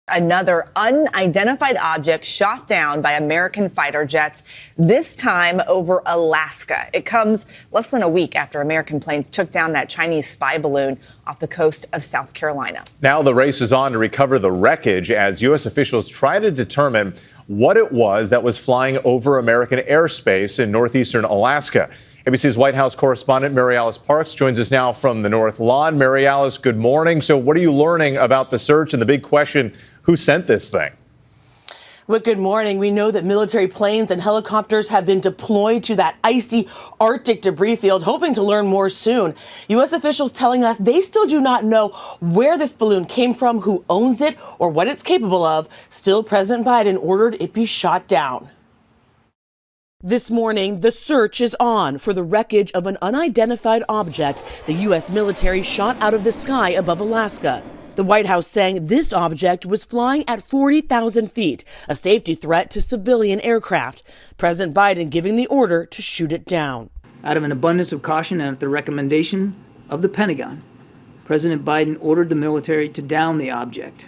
Another unidentified object shot down by American fighter jets, this time over Alaska. It comes less than a week after American planes took down that Chinese spy balloon off the coast of South Carolina. Now the race is on to recover the wreckage as U.S. officials try to determine what it was that was flying over American airspace in northeastern Alaska. ABC's White House correspondent Mary Alice Parks joins us now from the North Lawn. Mary Alice, good morning. So what are you learning about the search and the big question, who sent this thing? Well, good morning. We know that military planes and helicopters have been deployed to that icy Arctic debris field, hoping to learn more soon. U.S. officials telling us they still do not know where this balloon came from, who owns it, or what it's capable of. Still, President Biden ordered it be shot down. This morning, the search is on for the wreckage of an unidentified object the U.S. military shot out of the sky above Alaska. The White House saying this object was flying at 40,000 feet, a safety threat to civilian aircraft. President Biden giving the order to shoot it down. Out of an abundance of caution and at the recommendation of the Pentagon, President Biden ordered the military to down the object.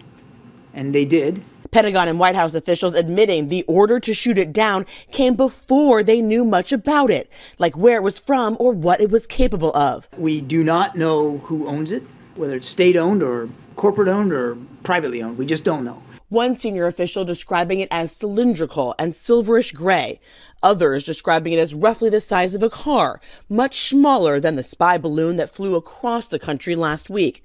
And they did. Pentagon and White House officials admitting the order to shoot it down came before they knew much about it, like where it was from or what it was capable of. We do not know who owns it, whether it's state-owned or corporate-owned or privately owned. We just don't know. One senior official describing it as cylindrical and silverish gray. Others describing it as roughly the size of a car, much smaller than the spy balloon that flew across the country last week.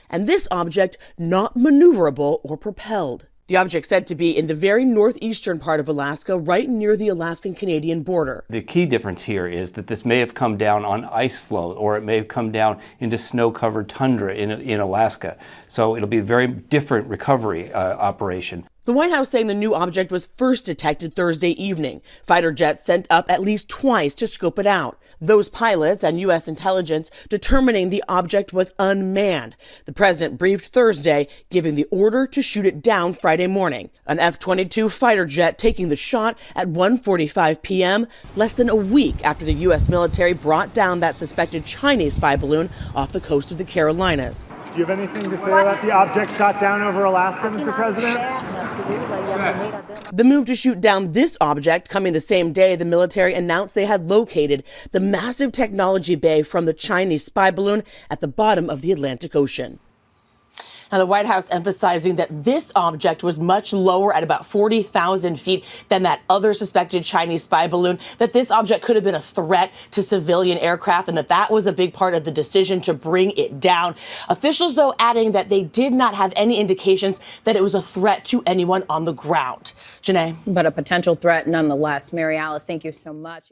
And this object not maneuverable or propelled. The object said to be in the very northeastern part of Alaska, right near the Alaskan-Canadian border. The key difference here is that this may have come down on ice floe, or it may have come down into snow-covered tundra in Alaska. So it'll be a very different recovery operation. The White House saying the new object was first detected Thursday evening. Fighter jets sent up at least twice to scope it out. Those pilots and U.S. intelligence determining the object was unmanned. The president briefed Thursday, giving the order to shoot it down Friday morning. An F-22 fighter jet taking the shot at 1:45 p.m., less than a week after the U.S. military brought down that suspected Chinese spy balloon off the coast of the Carolinas. Do you have anything to say about the object shot down over Alaska, Mr. President? The move to shoot down this object coming the same day the military announced they had located the massive technology bay from the Chinese spy balloon at the bottom of the Atlantic Ocean. Now, the White House emphasizing that this object was much lower at about 40,000 feet than that other suspected Chinese spy balloon, that this object could have been a threat to civilian aircraft and that was a big part of the decision to bring it down. Officials, though, adding that they did not have any indications that it was a threat to anyone on the ground. Janae. But a potential threat nonetheless. Mary Alice, thank you so much.